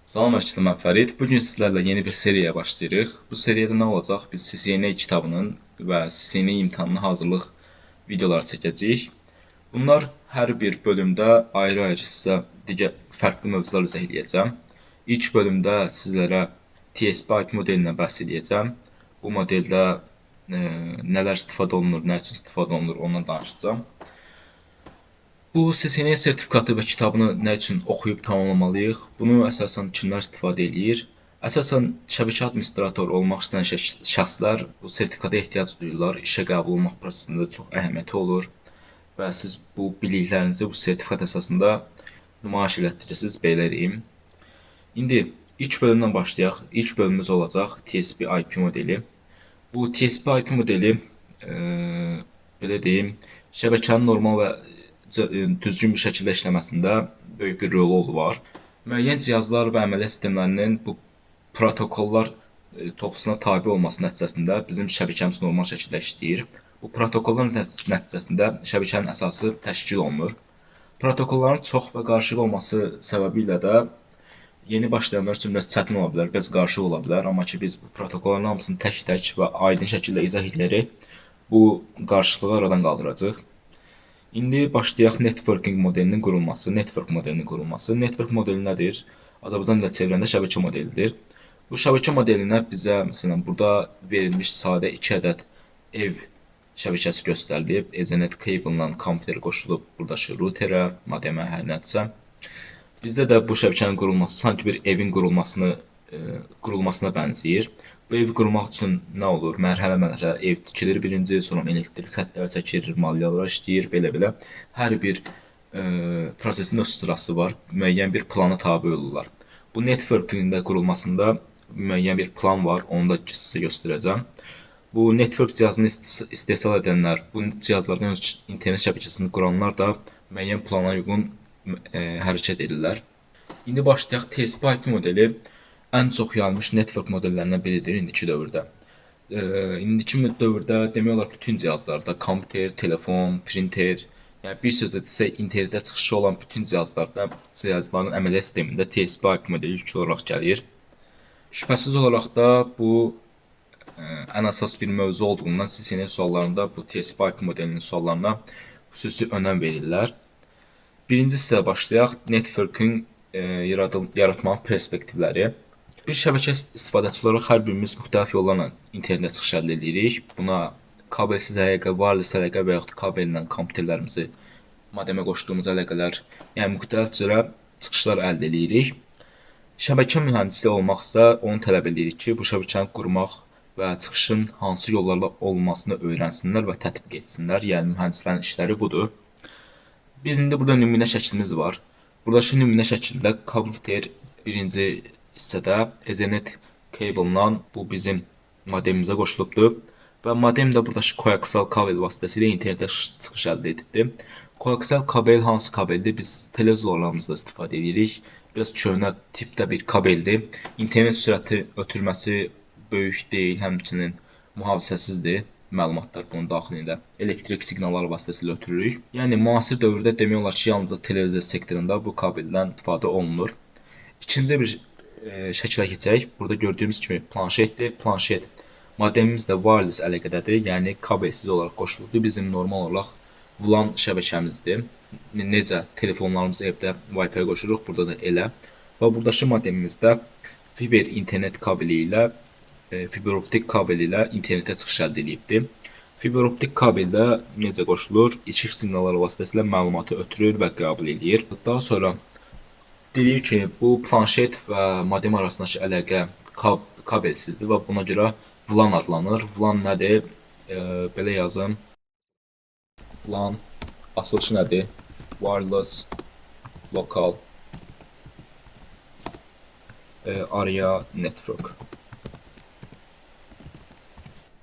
Salam hər kəsə, mən Fərid. Bugün sizlərlə yeni bir seriyaya başlayırıq. Bu seriyada nə olacaq? Biz CCNA kitabının və CCNA imtahanına hazırlıq videoları çəkəcəyik. Bunlar hər bir bölümdə ayrı-ayrı sizə digər fərqli mövzular izah edəcəm. İlk bölümdə sizlərə TSP IP modelindən bəhs edəcəm. Bu modeldə nələr istifadə olunur, nə üçün istifadə olunur, ondan danışacağım. Bu CCNA sertifikatı və kitabını nə üçün oxuyub tamamlamalıyıq? Bunu əsasən kimlər istifadə edir? Əsasən şəbəkə administratoru olmaq istəyən şəxslər bu sertifikata ehtiyac duyurlar. İşə qəbul olmaq prosesində çox əhəmiyyəti olur və siz bu biliklərinizi bu sertifikat əsasında nümayiş etdirirsiniz, belə deyim. İndi ilk bölümdən başlayaq. İlk bölümümüz olacaq TSP-IP modeli. Bu TSP-IP modeli belə deyim, şəbəkənin normal və düzgün bir şəkildə işləməsində böyük bir rolu var. Müəyyən cihazlar və əməliyyat sistemlərinin bu protokollar toplusuna tabe olması nəticəsində bizim şəbəkəmiz normal şəkildə işləyir. Bu protokollar nəticəsində şəbəkənin əsası təşkil olunur. Protokolların çox və qarışıq olması səbəbilə də yeni başlayanlar üçün biraz çətin ola bilər, biraz qarışıq ola bilər. Amma ki biz bu protokolların hamısını tək-tək və aydın şəkildə izah edərək bu qarışıqlığı aradan qaldıracaq. İndi başlayaq networking modelinin qurulması. Network modelinin qurulması. Network modeli nədir? Azərbaycan dilində çevirəndə şəbəkə modelidir. Bu şəbəkə modelinə bizə məsələn burada verilmiş sadə 2 ədəd ev şəbəkəsi göstərilib. Ethernet cable-la kompüter qoşulub buradakı routerə, modemə, hər nədirsə. Bizdə də bu şəbəkənin qurulması sanki bir evin qurulmasına bənzəyir. Bu evi qurmaq üçün nə olur? Mərhələ-mərhələ ev tikilir birinci, sonra elektrik xəttləri çəkilir, maliyyalar işləyir, belə-belə. Hər bir prosesin öz sırası var, müəyyən bir plana tabe olurlar. Bu networkingdə qurulmasında müəyyən bir plan var, onu da sizə göstərəcəm. Bu network cihazını istehsal edənlər, bu cihazlardan öz internet şəbəkəsini quranlar da müəyyən plana uyğun hərəkət edirlər. İndi başlayaq. TSP-IP modeli ən çox yayılmış network modellərindən biridir indiki dövrdə. İndiki dövrdə demək olar bütün cihazlarda kompüter, telefon, printer, yəni bir sözlə desək internetə çıxışı olan bütün cihazların əməliyyat sistemində TSP-IP modeli ilk olaraq gəlir. Şübhəsiz olaraq da bu ən əsas bir mövzu olduğundan CCNA suallarında bu TSP-IP modelinin suallarına xüsusi önəm verirlər. Birinci hissəyə başlayaq. Networking yaratmanın perspektivləri. Bir şəbəkə istifadəçisi olaraq hər birimiz müxtəlif yollarla internetə çıxış əldə edirik. Buna kabelsiz əlaqə, wireless əlaqə və yaxud kabellə kompüterlərimizi modemə qoşduğumuz əlaqələr, yəni müxtəlif cürə çıxışlar əldə edirik. Şəbəkə mühəndisi olmaqsa onu tələb edirik ki, bu şəbəkəni qurmaq və çıxışın hansı yollarla olmasını öyrənsinlər və tətbiq etsinlər. Yəni mühəndislərin işləri budur. Biz indi burada nümunə şəklimiz var. Buradakı nümunə şəkildə kompüter birinci hissədə Ethernet cable-la bu bizim modemimizə qoşulubdur və modem də buradakı koaksial kabel vasitəsilə internetə çıxış əldə edibdir. Koaksial kabel hansı kabeldir? Biz televizorlarımızda istifadə edirik. Biraz köhnə tipdə bir kabeldir. İnternet sürəti ötürməsi böyük deyil, həmçinin mühafizəsizdir. Məlumatlar bunun daxilində elektrik siqnalları vasitəsilə ötürürük. Yəni müasir dövrdə demək olar ki, yalnız televiziya sektorunda bu kabeldən istifadə olunur. İkinci bir şəklə keçək. Burada gördüyümüz kimi planşetdir. Planşet modemimiz də wireless əlaqədədir. Yəni kabelsiz olaraq qoşulubdur. Bizim normal olaraq WLAN şəbəkəmizdir. Necə telefonlarımızı evdə Wi-Fi qoşuruq, burada da elə. Və buradakı modemimizdə fiber internet kabeli ilə fiber optik kabel ilə internetə çıxış əldə edibdir. Fiber optik kabeldə necə qoşulur? İşıq siqnalları vasitəsilə məlumatı ötürür və qəbul edir. Daha sonra dedik ki, bu planşet və modem arasındakı əlaqə kabelsizdir və buna görə WLAN adlanır. WLAN nədir? Belə yazım. WLAN açılışı nədir? Wireless Local Area Network.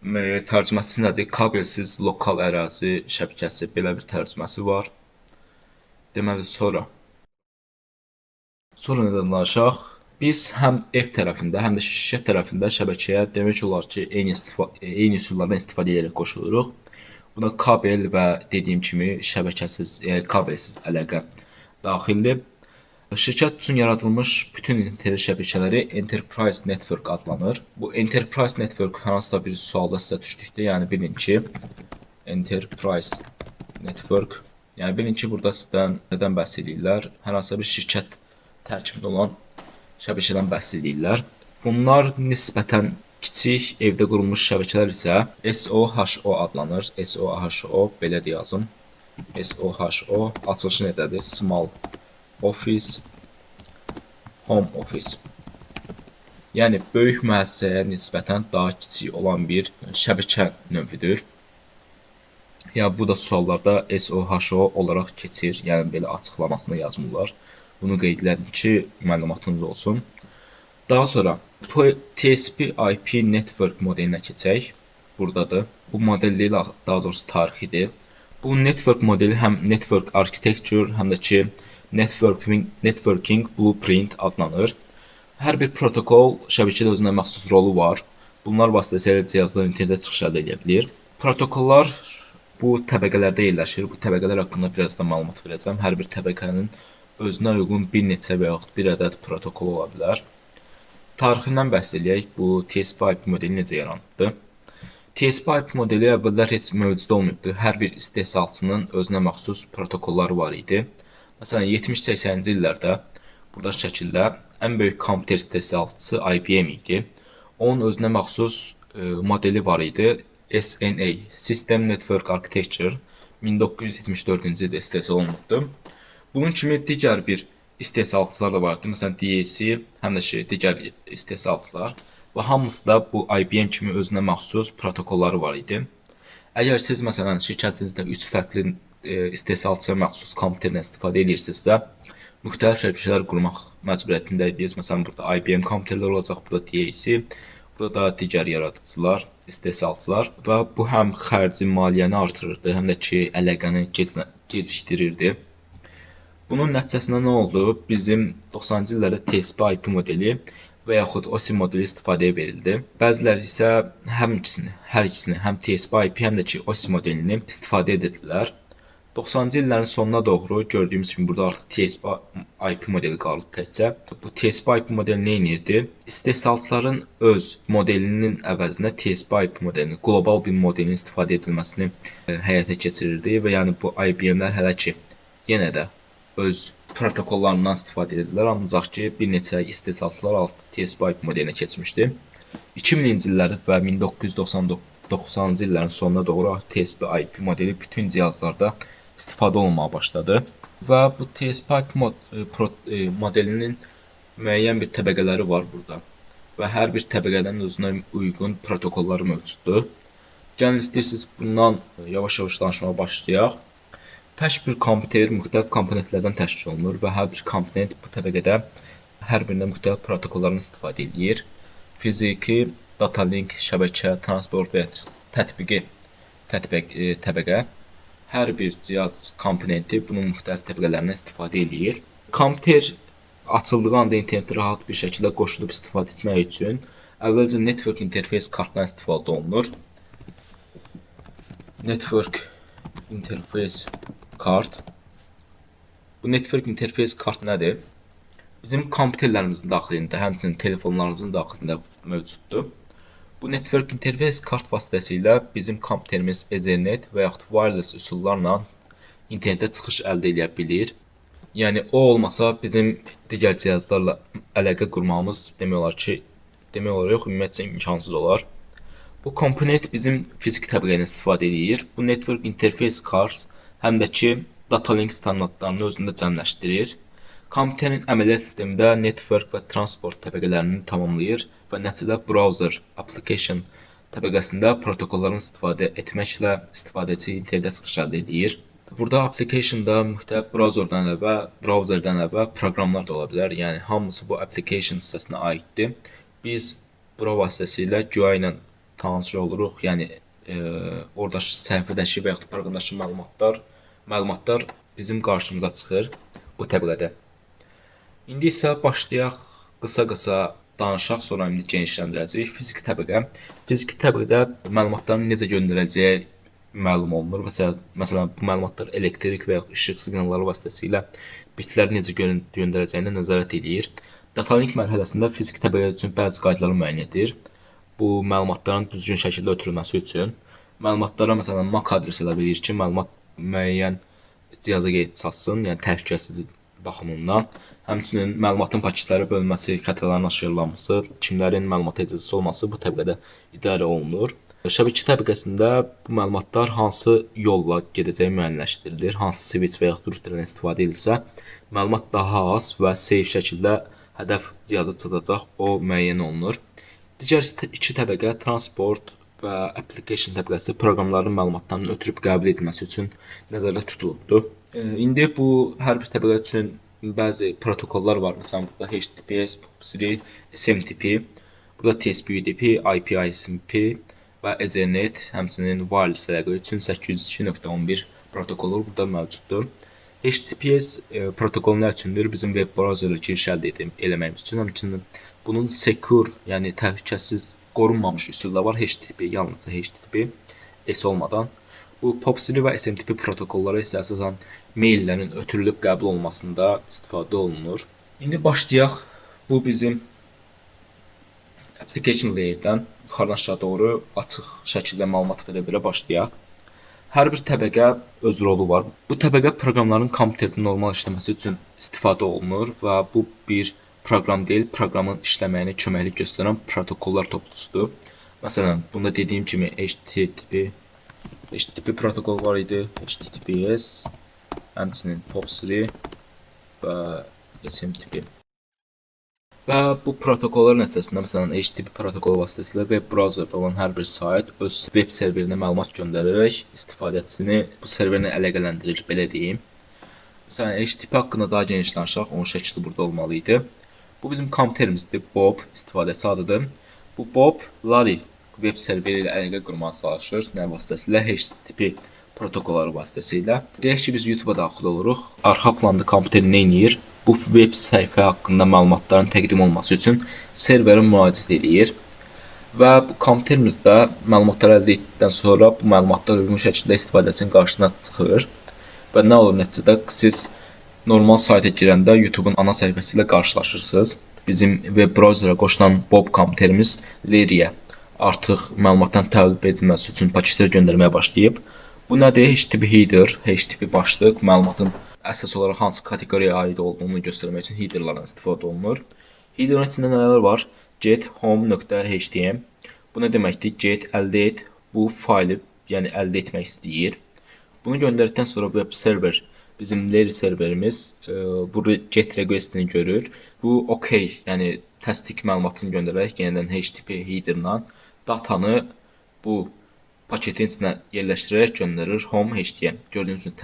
Tərcüməsiz nədir? Kabelsiz lokal ərazi şəbəkəsi, belə bir tərcüməsi var. Deməli, sonra nədən danışaq? Biz həm ev tərəfində, həm də şirkət tərəfində şəbəkəyə demək olar ki, eyni üsullardan istifadə edərək qoşuluruq. Buna kabel və dediyim kimi şəbəkəsiz, kabelsiz əlaqə daxildir. Şirkət üçün yaradılmış bütün internet şəbəkələri Enterprise Network adlanır. Bu Enterprise Network hansısa bir sualda sizə düşdükdə, yəni bilin ki, Enterprise Network, yəni bilin ki, burada sizdən nədən bəhs edirlər? Hər hansısa bir şirkət tərkibində olan şəbəkədən bəhs edirlər. Bunlar nisbətən kiçik evdə qurulmuş şəbəkələr isə SOHO adlanır. SOHO belə də yazım. SOHO açılışı necədir? Small Office, Home Office. Yəni böyük müəssisəyə nisbətən daha kiçik olan bir şəbəkə növüdür. Ya bu da suallarda SOHO olaraq keçir. Yəni belə açıqlamasını yazmırlar. Bunu qeyd edim ki, məlumatınız olsun. Daha sonra TCP/IP Network modelinə keçək. Buradadır. Bu model deyil, daha doğrusu tarixidir. Bu network modeli həm network architecture, həm də ki networking blueprint adlanır. Hər bir protokol şəbəkədə özünə məxsus rolu var. Bunlar vasitəsilə cihazlar internetə çıxış əldə edə bilir. Protokollar bu təbəqələrdə yerləşir. Bu təbəqələr haqqında biraz da məlumat verəcəm. Hər bir təbəqənin özünə uyğun bir neçə və yaxud bir ədəd protokol ola bilər. Tarixindən bəhs edək. Bu TCP/IP modeli necə yarandı? TCP/IP modeli əvvəllər heç mövcud olmayıbdı. Hər bir istehsalçının özünə məxsus protokolları var idi. Məsələn, 70-80-ci illərdə burada şəkildə ən böyük kompüter istehsalçısı IBM idi. Onun özünə məxsus modeli var idi. SNA, System Network Architecture, 1974-cü ildə istehsal olunubdu. Bunun kimi digər bir istehsalçılar da vardı. Məsələn, DAC, həm də digər istehsalçılar. Və hamısı da bu IBM kimi özünə məxsus protokolları var idi. Əgər siz məsələn şirkətinizdə 3 fərqli istehsalçıya məxsus kompüterdən istifadə edirsinizsə, müxtəlif şəbəkələr qurmaq məcburiyyətindəydiniz. Məsələn, burada IBM kompüterlər olacaq, burada DAC, burada da digər yaradıcılar, istehsalçılar və bu həm xərci, maliyyəni artırırdı, həm də ki, əlaqəni gecikdirirdi. Bunun nəticəsində nə oldu? Bizim 90-cı illərdə TCP/IP modeli və yaxud OSI modeli istifadəyə verildi. Bəziləri isə hər ikisini, həm TCP/IP, həm də ki OSI modelini istifadə edirdilər. 90-cı illərin sonuna doğru gördüyümüz kimi burada artıq TCP/IP modeli qaldı təkcə. Bu TCP/IP modeli nə edirdi? İstehsalçıların öz modelinin əvəzinə TCP/IP modelini, qlobal bir modelin istifadə edilməsini həyata keçirirdi və yəni bu IBM-lər hələ ki yenə də öz protokollarından istifadə edirlər, ancaq ki bir neçə istehsalçılar artıq TCP/IP modelinə keçmişdi. 2000-ci illər və 1990-cı illərin sonuna doğru TCP/IP modeli bütün cihazlarda istifadə olunmaya başladı və bu TCP/IP modelinin müəyyən bir təbəqələri var burada və hər bir təbəqədən özünə uyğun protokolları mövcuddur. Gəlin istəyirsiniz bundan yavaş-yavaş danışmağa başlayaq. Tək bir kompüter müxtəlif komponentlərdən təşkil olunur və hər bir komponent bu təbəqədə hər birindən müxtəlif protokollarını istifadə edir. Fiziki, data link, şəbəkə, transport və tətbiqi təbəqə. Hər bir cihaz komponenti bunun müxtəlif təbəqələrindən istifadə edir. Kompüter açıldığı anda internetə rahat bir şəkildə qoşulub istifadə etmək üçün əvvəlcə network interface kartdan istifadə olunur. Network interface kart. Bu network interface kart nədir? Bizim kompüterlərimizin daxilində, həmçinin telefonlarımızın daxilində mövcuddur. Bu network interface kart vasitəsilə bizim kompüterimiz Ethernet və yaxud wireless üsullarla internetə çıxış əldə edə bilir. Yəni o olmasa bizim digər cihazlarla əlaqə qurmağımız demək olar yox, ümumiyyətcə imkansız olar. Bu komponent bizim fiziki təbəqədən istifadə edir. Bu network interface cards həm də ki data link standartlarını özündə cəmləşdirir. Kompüterin əməliyyat sistemində network və transport təbəqələrini tamamlayır və nəticədə browser, application təbəqəsində protokolların istifadə etməklə istifadəçi internetə çıxış əldə edir. Burada application-da müxtəlif browserdən əvvəl proqramlar da ola bilər. Yəni hamısı bu application hissəsinə aiddir. Biz bura vasitəsilə GUI ilə tanış oluruq. Yəni orada səhifədəki və yaxud proqramdakı məlumatlar bizim qarşımıza çıxır bu təbəqədə. İndi isə başlayaq qısa-qısa danışaq, sonra indi genişləndirəcəyik. Fiziki təbəqə. Fiziki təbəqədə məlumatların necə göndərəcəyi məlum olunur. Məsələn, bu məlumatlar elektrik və ya işıq siqnalları vasitəsilə bitləri necə göndərəcəyinə nəzarət edir. Data link mərhələsində fiziki təbiət üçün bəzi qaydalar müəyyən edir. Bu məlumatların düzgün şəkildə ötürülməsi üçün məlumatlara məsələn MAC adresi ilə verir ki, məlumat müəyyən cihaza qeyd çalsın, yəni təhlükəsizlik baxımından. Həmçinin məlumatın paketlərə bölünməsi, xətaların aşkarlanması, kimlərin məlumata icazəsi olması bu təbəqədə idarə olunur. Şəbəkə təbəqəsində bu məlumatlar hansı yolla gedəcəyi müəyyənləşdirilir, hansı switch və ya routerdən istifadə edilsə, məlumat daha az və safe şəkildə hədəf cihaza çatacaq, o müəyyən olunur. Digər iki təbəqə transport və application təbəqəsi proqramların məlumatlarının ötürüb qəbul edilməsi üçün nəzərdə tutulubdur. İndi bu hər bir təbəqə üçün bəzi protokollar var. Məsələn, burada HTTPS, POP3, SMTP, burada TCP/UDP, IP/ISMP və Ethernet, həmçinin wireless əlaqə üçün 802.11 protokolu burada mövcuddur. HTTPS protokolu nə üçündür? Bizim web browserə giriş əldə etməyimiz üçün, həmçinin bunun secure, yəni təhlükəsiz, qorunmamış üsulda var. HTTP, yalnız HTTP S olmadan. Bu POP3 və SMTP protokolları isə əsasən maillərin ötürülüb qəbul olunmasında istifadə olunur. İndi başlayaq. Bu bizim application layer'dən yuxarıdan aşağı doğru açıq şəkildə məlumat verə başlayaq. Hər bir təbəqə öz rolu var. Bu təbəqə proqramların kompüterdə normal işləməsi üçün istifadə olunur və bu bir proqram deyil, proqramın işləməyinə köməklik göstərən protokollar toplusudur. Məsələn, bunda dediyim kimi HTTP protokol var idi, HTTPS, həmçinin POP3 və SMTP. Və bu protokollar nəticəsində, məsələn, HTTP protokolu vasitəsilə web browserda olan hər bir sayt öz web serverinə məlumat göndərərək istifadəçisini bu serverinə əlaqələndirir, belə deyim. Məsələn, HTTP haqqında daha geniş danışaq, onun şəkli burada olmalı idi. Bu bizim kompüterimizdir, Bob istifadəçi adıdır. Bu Bob, Larry web serveri ilə əlaqə qurmağa çalışır, nə vasitəsilə? HTTP protokolları vasitəsilə. Deyək ki, biz YouTube-a daxil oluruq. Arxa planda kompüter nə edir? Bu web səhifə haqqında məlumatların təqdim olması üçün serverə müraciət edir. Və bu kompüterimizdə məlumatları əldə etdikdən sonra bu məlumatlar uyğun şəkildə istifadəçinin qarşısına çıxır. Və nə olur nəticədə? Siz normal sayta girəndə YouTube-un ana səhifəsi ilə qarşılaşırsınız. Bizim web browserə qoşulan Bob kompüterimiz Larry-yə artıq məlumatların təqdim edilməsi üçün paketlər göndərməyə başlayıb. Bu nədir? HTTP header, HTTP başlıq, məlumatın əsas olaraq hansı kateqoriyaya aid olduğunu göstərmək üçün headerlardan istifadə olunur. Headerin içində nələr var? Get home.htm. Bu nə deməkdir? Get əldə et, bu faylı, yəni əldə etmək istəyir. Bunu göndərdikdən sonra web server, bizim Larry serverimiz bu get requestini görür. Bu OK, yəni təsdiq məlumatını göndərərək yenidən HTTP headerlə datanı bu paketin içinə yerləşdirərək göndərir home.htm. Gördüyünüz kimi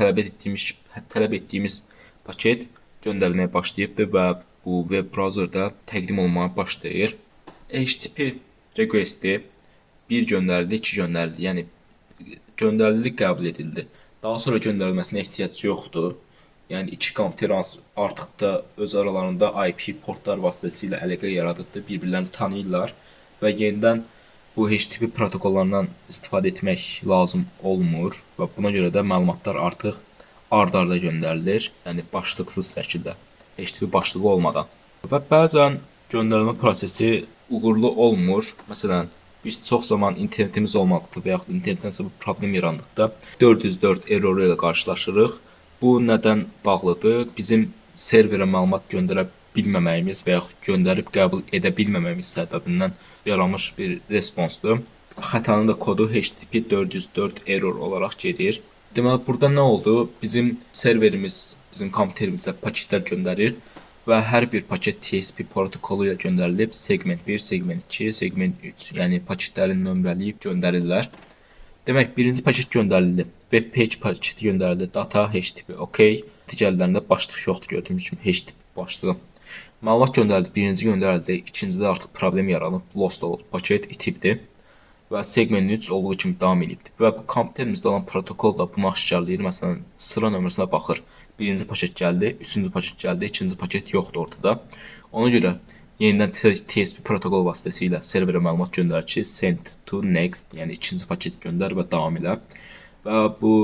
tələb etdiyimiz paket göndərilməyə başlayıbdır və bu web browserda təqdim olunmağa başlayır. HTTP requesti 1 göndərildi, 2 göndərildi. Yəni göndərildi, qəbul edildi. Daha sonra göndərilməsinə ehtiyac yoxdur. Yəni iki kompüter artıq da öz aralarında IP portlar vasitəsilə əlaqə yaradıbdır, bir-birlərini tanıyırlar və yenidən bu HTTP protokollarından istifadə etmək lazım olmur və buna görə də məlumatlar artıq ard-arda göndərilir, yəni başlıqsız şəkildə, HTTP başlığı olmadan. Və bəzən göndərilmə prosesi uğurlu olmur. Məsələn, biz çox zaman internetimiz olmadıqda və yaxud internetdən bir problem yarandıqda 404 erroru ilə qarşılaşırıq. Bu nədən bağlıdır? Bizim serverə məlumat göndərə bilməməyimiz və yaxud göndərib qəbul edə bilməməyimiz səbəbindən yaranmış bir responsdur. Xətanın da kodu HTTP 404 error olaraq gedir. Deməli, burada nə oldu? Bizim serverimiz, bizim kompüterimizə paketlər göndərir və hər bir paket TCP protokolu ilə göndərilib segment 1, segment 2, segment 3, yəni paketləri nömrələyib göndərirlər. Demək, birinci paket göndərildi, web page paketi göndərildi, data, HTTP, OK. Digərlərində başlıq yoxdur, gördüyünüz kimi HTTP başlığı. Məlumat göndərildi, birinci göndərildi, ikincidə artıq problem yaranıb, lost olub, paket itibdir və segment 3 olduğu kimi davam edibdir. Və bu kompüterimizdə olan protokol da bunu aşkarlayır. Məsələn, sıra nömrəsinə baxır. Birinci paket gəldi, üçüncü paket gəldi, ikinci paket yoxdur ortada. Ona görə yenidən TCP protokol vasitəsilə serverə məlumat göndərir ki, send to next, yəni ikinci paket göndər və davam elə. və bu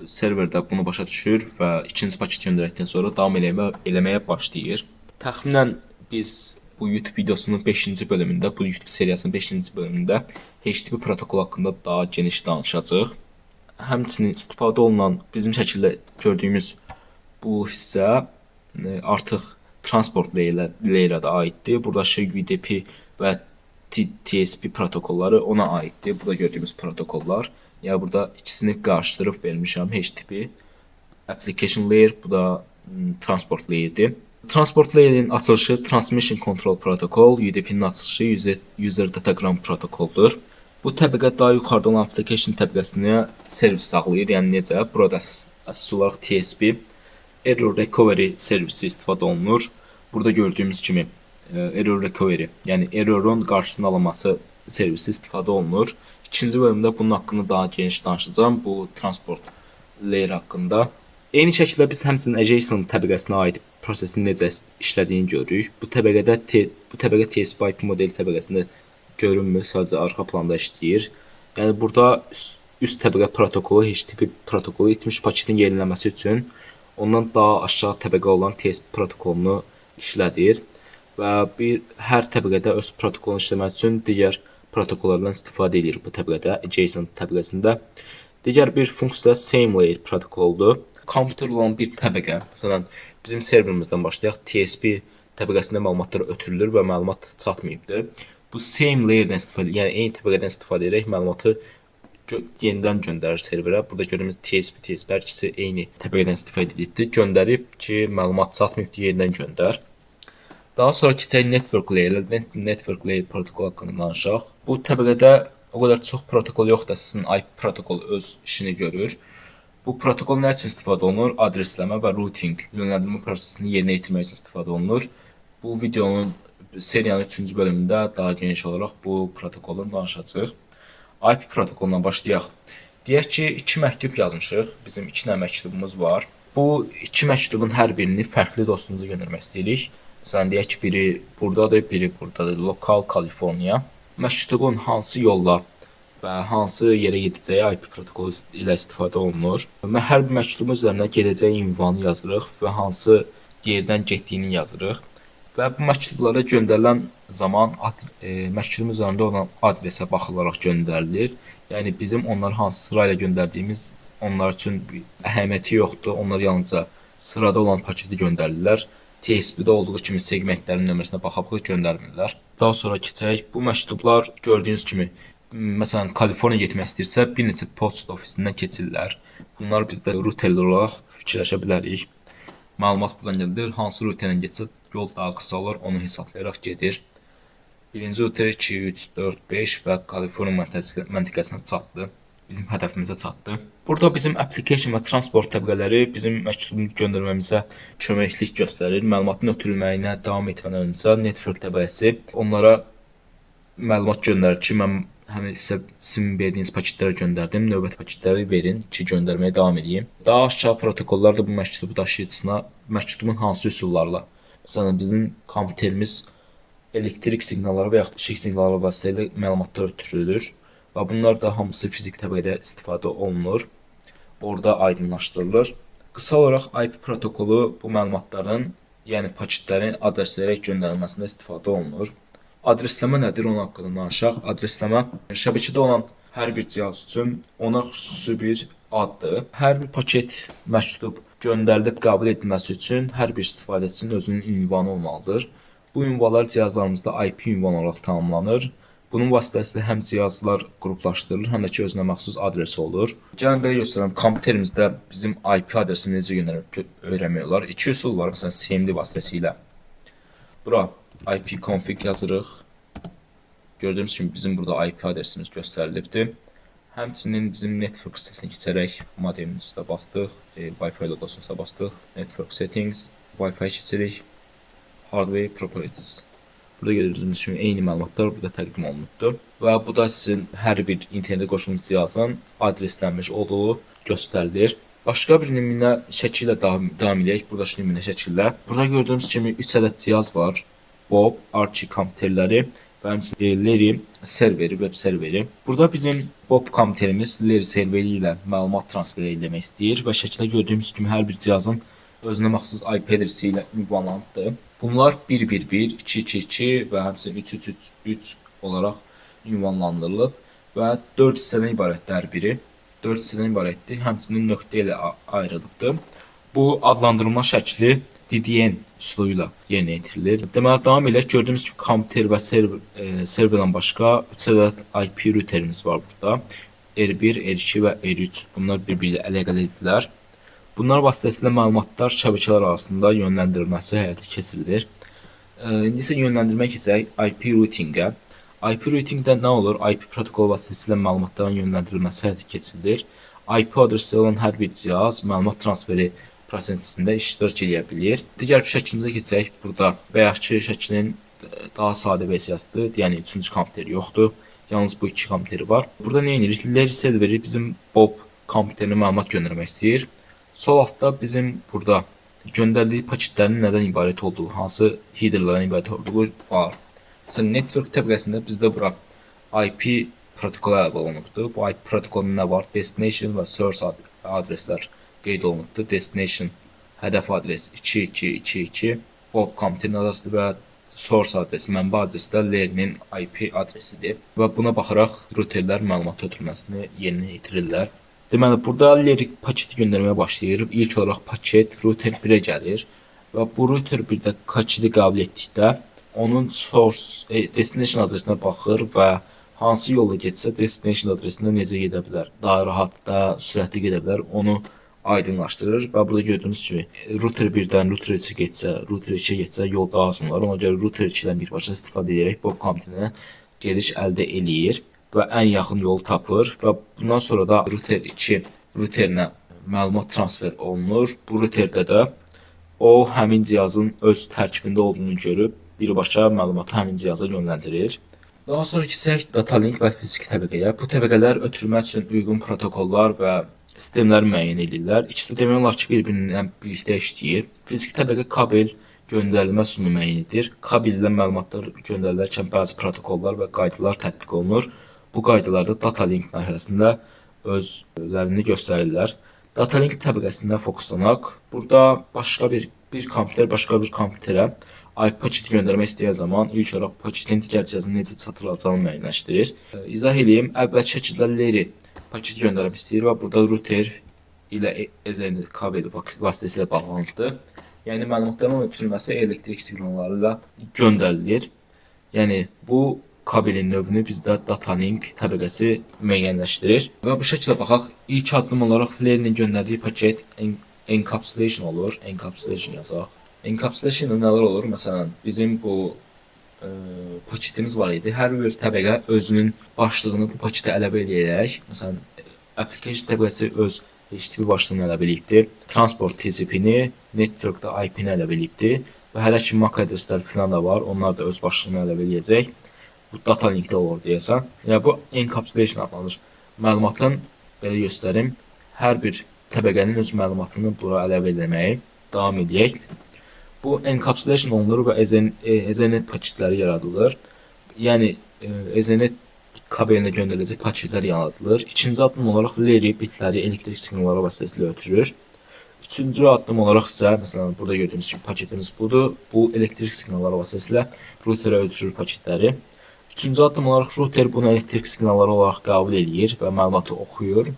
serverdə bunu başa düşür və ikinci paket göndərildikdən sonra davam eləməyə başlayır. Təxminən biz bu YouTube videosunun 5-ci bölümündə, bu YouTube seriyasının 5-ci bölümündə HTTP protokol haqqında daha geniş danışacağıq. Həmçinin istifadə olunan bizim şəkildə gördüyümüz bu hissə artıq transport layer'a da aiddir. Buradakı UDP və TCP protokolları ona aiddir. Burada gördüyümüz protokollar. Yəni burada ikisini qarşıdırıb vermişəm. HTTP application layer, bu da transport layer'dir. Transport layer'in açılışı Transmission Control Protocol, UDP'nin açılışı User Datagram protokoldur. Bu təbəqə daha yuxarıda olan application təbəqəsinə servis sağlayır. Yəni necə? Burada əsas olaraq TCP Error Recovery servisi istifadə olunur. Burada gördüyümüz kimi Error Recovery, yəni errorun qarşısının alınması servisi istifadə olunur. İkinci bölümdə bunun haqqında daha geniş danışacağım, bu transport layer haqqında. Eyni şəkildə biz həmçinin adjacent təbəqəsinə aid prosesin necə işlədiyini görürük. Bu təbəqə TCP/IP modeli təbəqəsində görünmür, sadəcə arxa planda işləyir. Yəni burada üst təbəqə protokolu, HTTP protokolu itmiş paketin yenilənməsi üçün ondan daha aşağı təbəqə olan TCP protokolunu işlədir və hər təbəqədə öz protokolunu işləmək üçün digər protokollardan istifadə edir bu təbəqədə, adjacent təbəqəsində. Digər bir funksiya same layer protokoludur. Kompüter olan bir təbəqə, məsələn, bizim serverimizdən başlayaq, TCP təbəqəsində məlumatlar ötürülür və məlumat çatmayıbdır. Bu same layer'dən istifadə, yəni eyni təbəqədən istifadə edərək məlumatı yenidən göndərir serverə. Burada gördüyümüz TCP hər ikisi eyni təbəqədən istifadə edibdir. Göndərib ki, məlumat çatmayıbdır, yenidən göndər. Daha sonra keçək network layer protokol haqqında danışaq. Bu təbəqədə o qədər çox protokol yoxdur, sizin IP protokolu öz işini görür. Bu protokol nə üçün istifadə olunur? Adresləmə və routing, yönləndirmə prosesini yerinə yetirmək üçün istifadə olunur. Bu videonun seriyanın 3-cü bölümündə daha geniş olaraq bu protokoldan danışacağıq. IP protokolundan başlayaq. Deyək ki, 2 məktub yazmışıq. Bizim 2 dənə məktubumuz var. Bu 2 məktubun hər birini fərqli dostunuza göndərmək istəyirik. Məsələn, deyək ki, biri buradadır, biri buradadır. Lokal Kaliforniya. Məktubun hansı yolla və hansı yerə gedəcəyi IP protokolu ilə istifadə olunur. Hər bir məktubun üzərinə gedəcəyi ünvanı yazırıq və hansı yerdən getdiyini yazırıq. Və bu məktublara göndərilən zaman məktubun üzərində olan adresə baxılaraq göndərilir. Yəni bizim onları hansı sırayla göndərdiyimiz onlar üçün bir əhəmiyyəti yoxdur. Onlar yalnızca sırada olan paketi göndərirlər. TCP-də olduğu kimi segmentlərin nömrəsinə baxaraq göndərmirlər. Daha sonra keçək. Bu məktublar gördüyünüz kimi, məsələn, Kaliforniya getmək istəyirsə, bir neçə post ofisindən keçirlər. Bunlar biz də routerlər olaraq fikirləşə bilərik. Məlumat buradan gəlir. Hansı routerlə getsə yol daha qısa olur, onu hesablayaraq gedir. Birinci router 2, 3, 4, 5 və Kaliforniya məntəqəsinə çatdı. Bizim hədəfimizə çatdı. Burada bizim application və transport təbəqələri bizim məktubumuzu göndərməyimizə köməklik göstərir. Məlumatın ötürülməyinə davam etmədən öncə network təbəqəsi onlara məlumat göndərir ki, mən həmin sizin verdiyiniz paketləri göndərdim, növbəti paketləri verin ki, göndərməyə davam edeyim. Daha aşağı protokollar da bu məktubu daşıyıcısına məktubun hansı üsullarla, məsələn, bizim kompüterimiz elektrik siqnalları və yaxud işıq siqnalları vasitəsilə məlumatlar ötürülür. Və bunlar da hamısı fizik təbəqədə istifadə olunur. Orada aydınlaşdırılır. Qısa olaraq IP protokolu bu məlumatların, yəni paketlərin adreslərə göndərilməsində istifadə olunur. Adresləmə nədir, onun haqqında danışaq. Adresləmə şəbəkədə olan hər bir cihaz üçün ona xüsusi bir addır. Hər bir paket, məktub göndərilib qəbul edilməsi üçün hər bir istifadəçinin özünün ünvanı olmalıdır. Bu ünvanlar cihazlarımızda IP ünvanı olaraq tanımlanır. Bunun vasitəsilə həm cihazlar qruplaşdırılır, həm də ki, özünə məxsus adresi olur. Gəlin belə göstərəm, kompüterimizdə bizim IP adresini necə öyrənmək olar. 2 üsul var, məsələn, CMD vasitəsilə. Bura IP config yazırıq. Gördüyümüz kimi bizim burada IP adresimiz göstərilibdir. Həmçinin bizim network sitəsinə keçərək modemin üstə bastıq, Wi-Fi logosunu üstə bastıq, network settings, Wi-Fi keçirik, hardware properties. Burada gördüyünüz kimi eyni məlumatlar burada təqdim olunubdur. Və bu da sizin hər bir internetə qoşulmuş cihazın adreslənmiş olduğu göstərilir. Başqa bir nümunə şəkli ilə davam edək. Buradakı nümunə şəkillə. Burada gördüyünüz kimi 3 ədəd cihaz var. Bob, Archie kompüterləri və həmçinin Leri serveri, web serveri. Burada bizim Bob kompüterimiz Leri serveri ilə məlumat transfer etmək istəyir və şəkildə gördüyümüz kimi hər bir cihazın özünə məxsus IP adresi ilə ünvanlanıbdır. Bunlar 111, 222 və həmçinin 3333 olaraq ünvanlandırılıb və 4 hissədən ibarətdir hər biri. 4 hissədən ibarətdir, həmçinin nöqtə ilə ayrılıbdır. Bu adlandırılma şəkli DDN üsulu ilə yerinə yetirilir. Deməli, davam ilə gördüyümüz kimi kompüter və serverdən başqa 3 ədəd IP routerimiz var burada. R1, R2 və R3. Bunlar bir-biri ilə əlaqəlidirlər. Bunlar vasitəsilə məlumatlar şəbəkələr arasında yönləndirilməsi həyata keçirilir. İndi isə yönləndirmək keçək IP routingə. IP routingdə nə olur? IP protokol vasitəsilə məlumatların yönləndirilməsi həyata keçirilir. IP adresi olan hər bir cihaz məlumat transferi prosesində iştirak edə bilir. Digər bir şəklimizə keçək. Burada bayaqki şəklin daha sadə versiyasıdır. Yəni 3-cü kompüter yoxdur. Yalnız bu 2 kompüteri var. Burada nə edirik? Leri serveri bizim Bob kompüterinə məlumat göndərmək istəyir. Sol altda bizim burada göndərdiyi paketlərin nədən ibarət olduğu, hansı headerlərdən ibarət olduğu var. Məsələn, network təbəqəsində bizdə bura IP protokolu əlavə olunubdur. Bu IP protokolunda nə var? Destination və source adreslər qeyd olunubdur. Destination hədəf adresi 2222, Bob kompüterin adresidir və source adresi, mənbə adresi də Lerinin IP adresidir. Və buna baxaraq routerlər məlumat ötürməsini yerinə yetirirlər. Deməli, burada Leri paketi göndərməyə başlayır. İlk olaraq paket router 1-ə gəlir və bu router 1-də paketi qəbul etdikdə onun source destination adresinə baxır və hansı yolla getsə destination adresinə necə gedə bilər, daha rahat, daha sürətli gedə bilər, onu aydınlaşdırır və burada gördüyünüz kimi router 1-dən router 3-ə getsə, router 2-ə getsə yol daha uzun olar. Ona görə router 2-dən birbaşa istifadə edərək Bob kompüterinə gediş əldə eləyir və ən yaxın yolu tapır və bundan sonra da router 2 routerinə məlumat transfer olunur. Bu routerdə də o həmin cihazın öz tərkibində olduğunu görüb birbaşa məlumatı həmin cihaza yönləndirir. Daha sonra keçək data link və fiziki təbəqəyə. Bu təbəqələr ötürmək üçün uyğun protokollar və sistemləri müəyyən edirlər. İkisi də demək olar ki, bir-birindən birlikdə işləyir. Fiziki təbəqə kabel göndərilmə üsulunu müəyyən edir. Kabel ilə məlumatlar göndərilərkən bəzi protokollar və qaydalar tətbiq olunur. Bu qaydalarda data link mərhələsində özlərini göstərirlər. Data link təbəqəsində fokuslanaq. Burada başqa bir kompüter başqa bir kompüterə IP paketi göndərmək istəyən zaman ilk olaraq paketin digər cihazına necə çatdırılacağını müəyyənləşdirir. İzah edeyim. Əvvəlki şəkildə Leri paketi göndərmək istəyir və burada router ilə Ethernet kabeli vasitəsilə bağlanıbdır. Yəni məlumatların ötürülməsi elektrik siqnalları ilə göndərilir. Yəni bu kabelin növünü bizdə data link təbəqəsi müəyyənləşdirir. Və bu şəkildə baxaq. İlk addım olaraq Lerinin göndərdiyi paket encapsulation olur. Encapsulation yazaq. Encapsulation nələr olur? Məsələn, bizim bu paketimiz var idi. Hər bir təbəqə özünün başlığını bu paketə əlavə edərək, məsələn, application təbəqəsi öz HTTP başlığını əlavə edibdir. Transport TCP-ni, networkda IP-ni əlavə edibdir və hələ ki MAC adresləri falan da var. Onlar da öz başlığını əlavə edəcək. Bu data linkdə olur deyəsən. Yəni bu encapsulation adlanır. Məlumatın belə göstərim. Hər bir təbəqənin öz məlumatını bura əlavə etməyi davam edək. Bu encapsulation olunur və Ethernet paketləri yaradılır. Yəni Ethernet kabelinə göndəriləcək paketlər yaradılır. İkinci addım olaraq Leri bitləri elektrik siqnalları vasitəsilə ötürür. Üçüncü addım olaraq isə, məsələn, burada gördüyünüz kimi paketimiz budur. Bu elektrik siqnalları vasitəsilə routerə ötürür paketləri. Üçüncü addım olaraq router bunu elektrik siqnalları olaraq qəbul edir və məlumatı oxuyur.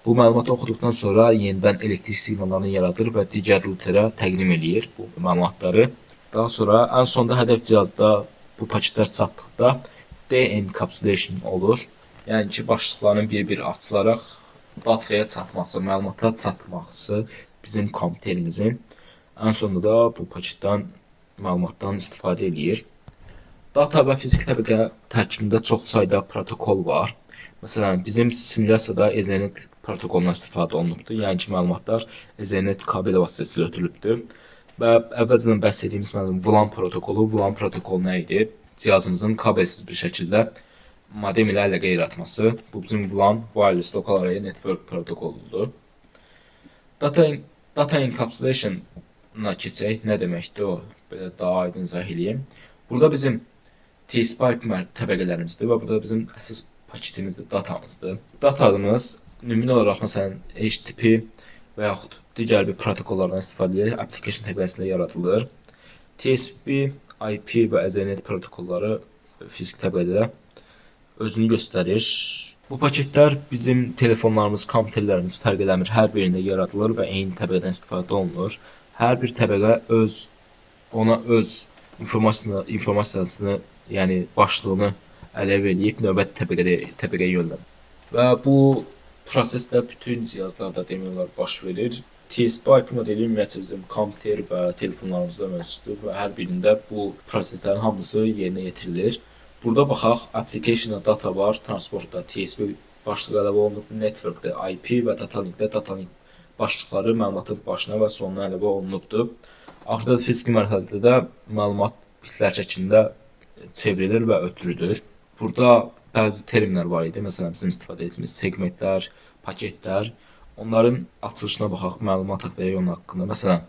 Bu məlumatı oxuduqdan sonra yenidən elektrik siqnallarını yaradır və digər routerə təqdim edir bu məlumatları. Daha sonra ən sonda hədəf cihazda bu paketlər çatdıqda de-encapsulation olur. Yəni ki, başlıqların bir-bir açılaraq dataya çatması, məlumata çatması bizim kompüterimizin ən sonunda da bu paketdən məlumatdan istifadə edir. Data və fiziki təbəqə tərkibində çox sayda protokol var. Məsələn, bizim simulyasiyada Ethernet protokolundan istifadə olunubdur. Yəni ki, məlumatlar Ethernet kabeli vasitəsilə ötürülübdür. Və əvvəlcədən bəhs etdiyimiz VLAN protokolu. VLAN protokolu nə idi? Cihazımızın kabelsiz bir şəkildə modem ilə əlaqə yaratması. Bu bizim VLAN Wireless Local Area Network protokoludur. Data encapsulation-a keçək. Nə deməkdir o? Belə daha aydın izah edeyim. Burada bizim TCP/IP təbəqələrimizdir və bu da bizim əsas paketimizdir, datamızdır. Datamız nümunə olaraq məsələn HTTP və yaxud digər bir protokollardan istifadə edərək application təbəqəsində yaradılır. TCP, IP və Ethernet protokolları fizik təbəqədə özünü göstərir. Bu paketlər bizim telefonlarımız, kompüterlərimiz fərq eləmir, hər birində yaradılır və eyni təbəqədən istifadə olunur. Hər bir təbəqə ona öz informasiyasını, yəni başlığını əlavə edib növbəti təbəqəyə yönlənir. Və bu prosesdə bütün cihazlarda demək olar baş verir. TCP/IP modeli ümumiyyətlə bizim kompüter və telefonlarımızda mövcuddur və hər birində bu proseslərin hamısı yerinə yetirilir. Burada baxaq, application-da data var, transportda TCP başlığı əlavə olunub, networkdə IP və datalinkdə datalink başlıqları məlumatın başına və sonuna əlavə olunubdur. Axırda fiziki mərhələdə də məlumat bitlər şəklində çevrilir və ötürülür. Burada bəzi terminlər var idi. Məsələn, bizim istifadə etdiyimiz segmentlər, paketlər. Onların açılışına baxaq, məlumat verək onun haqqında. Məsələn,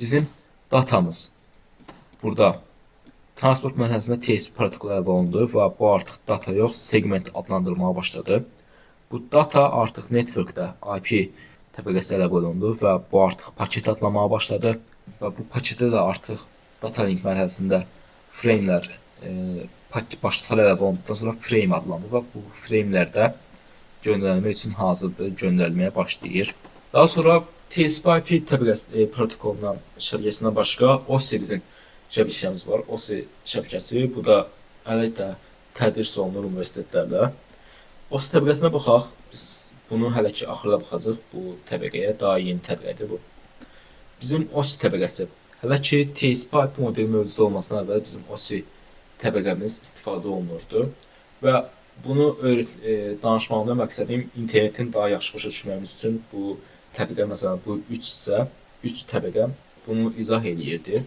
bizim datamız burada transport mərhələsində TCP protokolu əlavə olundu və bu artıq data yox, segment adlandırılmağa başladı. Bu data artıq networkdə IP təbəqəsi əlavə olundu və bu artıq paket adlanmağa başladı. Və bu paketdə də artıq datalink mərhələsində framelər, başlıqlar əlavə olunduqdan sonra frame adlanır və bu framelərdə göndərilmək üçün hazırdır, göndərilməyə başlayır. Daha sonra TCP/IP təbəqəsi protokolundan şəbəkəsindən başqa OSI bizim şəbəkəmiz var. OSI şəbəkəsi, bu da əlbəttə tədris olunur universitetlərdə. OSI təbəqəsinə baxaq. Biz bunu hələ ki axırda baxacağıq. Bu təbəqəyə daha yeni təbəqədir bu. Bizim OSI təbəqəsi. Hələ ki TCP/IP modeli mövcud olmasına əvvəl bizim OSI təbəqəmiz istifadə olunurdu və bunu danışmağımda məqsədim internetin daha yaxşı başa düşməyimiz üçün bu təbəqə, məsələn, bu 3 təbəqə bunu izah eləyirdi.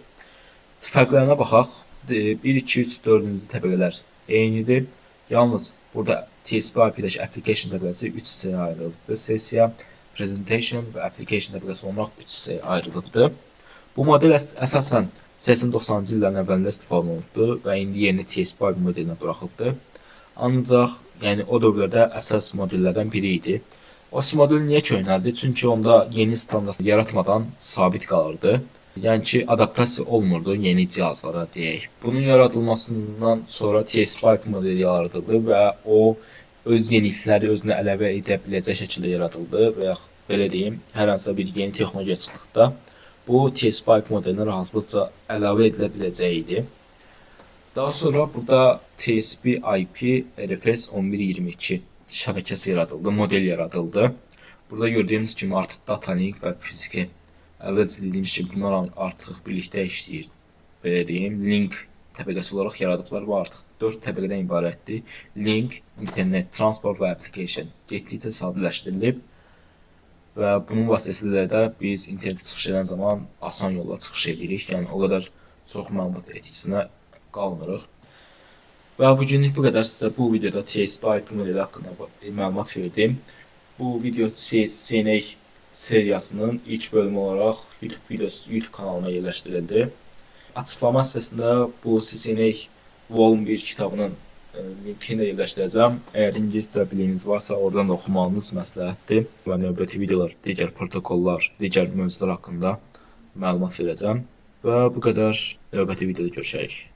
Fərqlərinə baxaq. 1, 2, 3, 4-cü təbəqələr eynidir. Yalnız burada TCP/IP-dəki application təbəqəsi 3 hissəyə ayrılıbdır. Sessiya, presentation və application təbəqəsi olmaq 3 hissəyə ayrılıbdır. Bu model əsasən 80-90-cı illərin əvvəlində istifadə olunubdur və indi yerini TCP/IP modelinə buraxılıbdır. Ancaq yəni o dövrlərdə əsas modellərdən biri idi. OSI modeli niyə köhnəldi? Çünki onda yeni standart yaratmadan sabit qalırdı. Yəni ki, adaptasiya olmurdu yeni cihazlara deyək. Bunun yaradılmasından sonra TCP/IP modeli yaradıldı və o öz yenilikləri özünə əlavə edə biləcək şəkildə yaradıldı və yaxud belə deyim, hər hansısa bir yeni texnologiya çıxdıqda bu TCP/IP modelinə rahatlıqca əlavə edilə biləcəyidir. Daha sonra burada TCP/IP RFS 1122 şəbəkəsi yaradıldı, model yaradıldı. Burada gördüyünüz kimi artıq datalink və fiziki əvvəlcə dediyimiz kimi bunlar artıq birlikdə işləyir. Belə deyim, link təbəqəsi olaraq yaradıblar və artıq 4 təbəqədən ibarətdir. Link, internet, transport və application getdikcə sadələşdirilib və bunun vasitəsilə də biz internetə çıxış edən zaman asan yolla çıxış edirik. Yəni o qədər çox məlumat etkisinə qalmırıq. Və bugünlük bu qədər. Sizə bu videoda TCP/IP modeli haqqında məlumat verdim. Bu video CCNA seriyasının ilk bölümü olaraq YouTube kanalıma yerləşdirildi. Açıqlama hissəsində bu CCNA Volume 1 kitabının linkini də yerləşdirəcəm. Əgər ingiliscə bilginiz varsa, oradan da oxumanız məsləhətdir. Və növbəti videolar, digər protokollar, digər mövzular haqqında məlumat verəcəm. Və bu qədər. Növbəti videoda görüşərik.